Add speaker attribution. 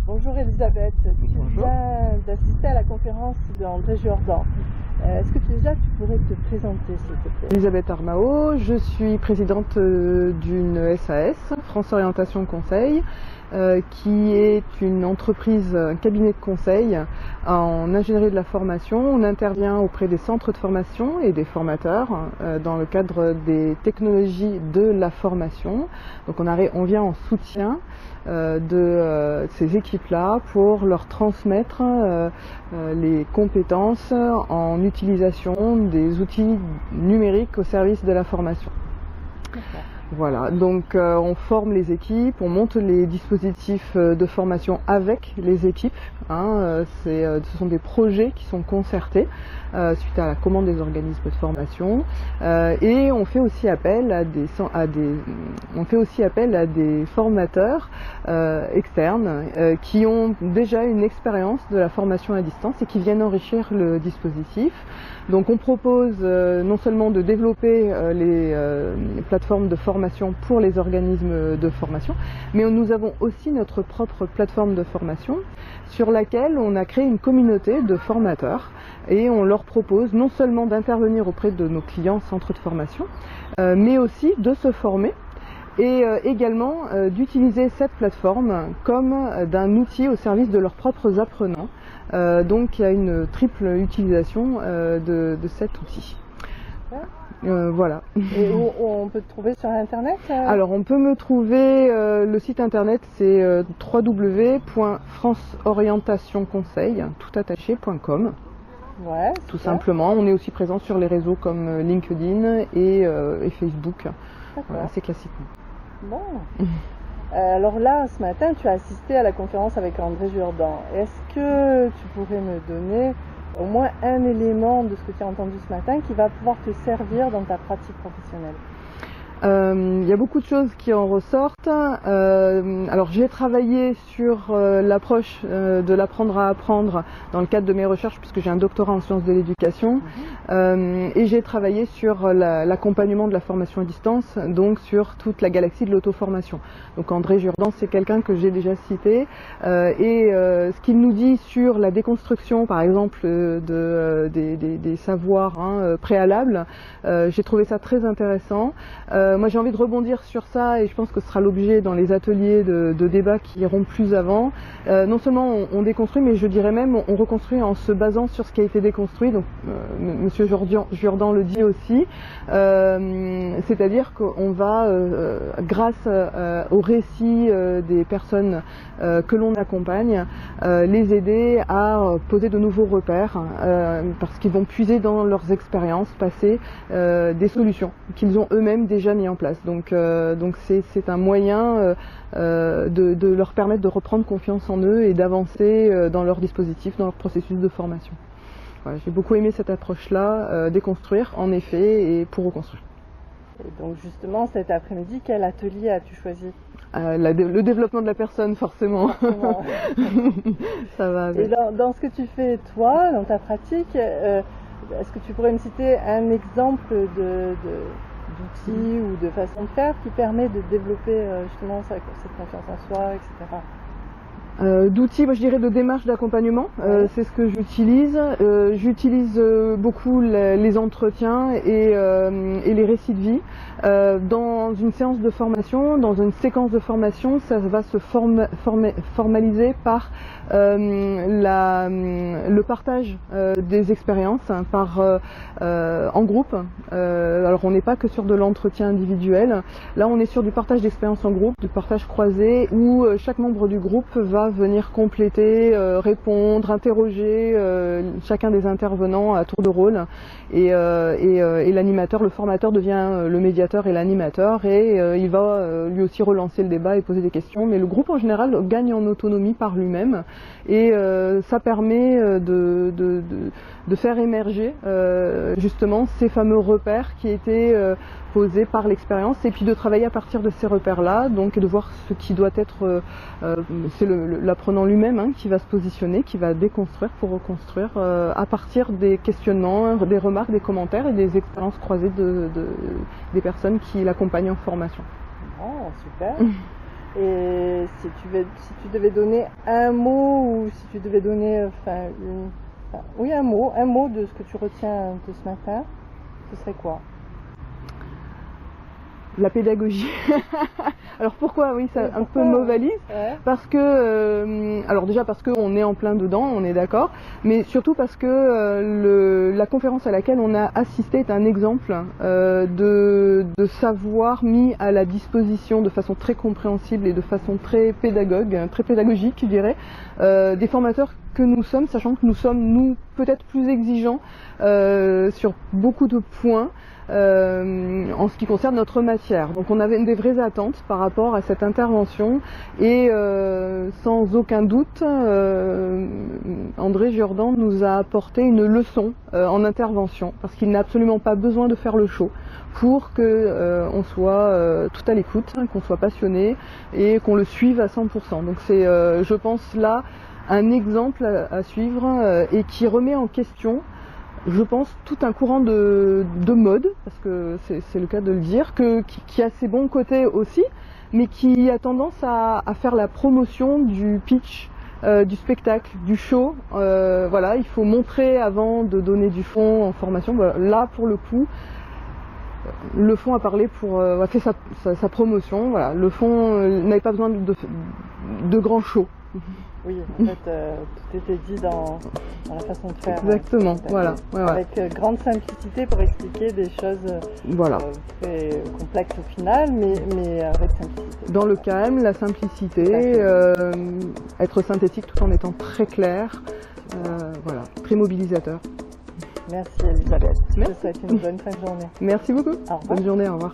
Speaker 1: Bonjour Elisabeth, tu
Speaker 2: Bonjour.
Speaker 1: viens d'assister à la conférence d'André Jourdan. Est-ce que tu pourrais te présenter s'il te plaît?
Speaker 2: Elisabeth Armao, je suis présidente d'une SAS, France Orientation Conseil, qui est une entreprise, un cabinet de conseil en ingénierie de la formation. On intervient auprès des centres de formation et des formateurs dans le cadre des technologies de la formation. Donc on vient en soutien de ces équipes-là pour leur transmettre les compétences en utilisation des outils numériques au service de la formation. Voilà, donc on forme les équipes, on monte les dispositifs de formation avec les équipes. Ce sont des projets qui sont concertés suite à la commande des organismes de formation, et on fait aussi appel à des formateurs externes qui ont déjà une expérience de la formation à distance et qui viennent enrichir le dispositif. Donc on propose non seulement de développer les plateformes de formation pour les organismes de formation, mais nous avons aussi notre propre plateforme de formation sur laquelle on a créé une communauté de formateurs et on leur propose non seulement d'intervenir auprès de nos clients centres de formation, mais aussi de se former et également d'utiliser cette plateforme comme d'un outil au service de leurs propres apprenants. Donc il y a une triple utilisation de cet outil. Voilà.
Speaker 1: Et où on peut te trouver sur internet?
Speaker 2: Alors on peut me trouver, le site internet c'est www.franceorientationconseil toutattaché.com.
Speaker 1: Ouais,
Speaker 2: tout simplement. On est aussi présent sur les réseaux comme LinkedIn et Facebook. Voilà, c'est classique.
Speaker 1: Bon. Alors là, ce matin, tu as assisté à la conférence avec André Jourdan. Est-ce que tu pourrais me donner au moins un élément de ce que tu as entendu ce matin qui va pouvoir te servir dans ta pratique professionnelle?
Speaker 2: Il y a beaucoup de choses qui en ressortent. Alors j'ai travaillé sur l'approche de l'apprendre à apprendre dans le cadre de mes recherches puisque j'ai un doctorat en sciences de l'éducation, et j'ai travaillé sur l'accompagnement de la formation à distance, donc sur toute la galaxie de l'auto-formation. Donc André Jourdan, c'est quelqu'un que j'ai déjà cité, et ce qu'il nous dit sur la déconstruction par exemple des savoirs préalables, j'ai trouvé ça très intéressant. Moi j'ai envie de rebondir sur ça et je pense que ce sera l'objet dans les ateliers de débat qui iront plus avant. Non seulement on déconstruit, mais je dirais même on reconstruit en se basant sur ce qui a été déconstruit. Donc Monsieur Jourdan le dit aussi, c'est-à-dire qu'on va, grâce au récit des personnes que l'on accompagne, les aider à poser de nouveaux repères, parce qu'ils vont puiser dans leurs expériences passées des solutions qu'ils ont eux-mêmes déjà mis en place. Donc c'est un moyen de leur permettre de reprendre confiance en eux et d'avancer dans leur dispositif, dans leur processus de formation. Voilà, j'ai beaucoup aimé cette approche-là, déconstruire en effet et pour reconstruire.
Speaker 1: Et donc justement cet après-midi, quel atelier as-tu choisi?
Speaker 2: Le développement de la personne, forcément. Ça va avec.
Speaker 1: Et dans ce que tu fais toi, dans ta pratique, est-ce que tu pourrais me citer un exemple d'outils ou de façon de faire qui permet de développer justement cette confiance en soi, etc.
Speaker 2: D'outils, moi je dirais de démarche d'accompagnement, c'est ce que j'utilise. J'utilise beaucoup les entretiens et les récits de vie. Dans une séance de formation, dans une séquence de formation, ça va se formaliser par le partage des expériences en groupe. Alors on n'est pas que sur de l'entretien individuel, là on est sur du partage d'expériences en groupe, du partage croisé, où chaque membre du groupe va venir compléter, répondre, interroger chacun des intervenants à tour de rôle, et l'animateur, le formateur devient le médiateur et l'animateur, et il va lui aussi relancer le débat et poser des questions, mais le groupe en général gagne en autonomie par lui-même, et ça permet de faire émerger justement ces fameux repères qui étaient posés par l'expérience, et puis de travailler à partir de ces repères-là, donc de voir ce qui doit être, c'est l'apprenant lui-même qui va se positionner, qui va déconstruire pour reconstruire à partir des questionnements, des remarques, des commentaires et des expériences croisées des personnes qui l'accompagnent en formation.
Speaker 1: Oh, super. Et si tu devais donner un mot, ou si tu devais donner un mot de ce que tu retiens de ce matin, ce serait quoi?
Speaker 2: La pédagogie. Alors pourquoi, oui, c'est un peu mot valise, parce que, alors déjà parce qu'on est en plein dedans, on est d'accord, mais surtout parce que la conférence à laquelle on a assisté est un exemple de savoir mis à la disposition de façon très compréhensible et de façon très pédagogique, je dirais, des formateurs que nous sommes, sachant que nous sommes, nous, peut-être plus exigeants sur beaucoup de points. En ce qui concerne notre matière. Donc on avait des vraies attentes par rapport à cette intervention et sans aucun doute André Jourdan nous a apporté une leçon en intervention, parce qu'il n'a absolument pas besoin de faire le show pour que on soit tout à l'écoute, qu'on soit passionné et qu'on le suive à 100%. Donc c'est je pense là un exemple à suivre et qui remet en question, je pense, tout un courant de mode, parce que c'est le cas de le dire, qui a ses bons côtés aussi, mais qui a tendance à faire la promotion du pitch, du spectacle, du show. Voilà, il faut montrer avant de donner du fond en formation. Là, pour le coup, le fond a parlé a fait sa promotion. Voilà, le fond n'avait pas besoin de grand show.
Speaker 1: Oui, en fait, tout était dit dans la façon de faire.
Speaker 2: Exactement, voilà.
Speaker 1: Avec grande simplicité pour expliquer des choses très complexes au final, mais avec simplicité.
Speaker 2: Dans le calme, la simplicité, être synthétique tout en étant très clair, voilà, très mobilisateur.
Speaker 1: Merci Elisabeth.
Speaker 2: Merci.
Speaker 1: Je te souhaite une bonne fin de journée.
Speaker 2: Merci beaucoup.
Speaker 1: Au revoir.
Speaker 2: Bonne journée, au revoir.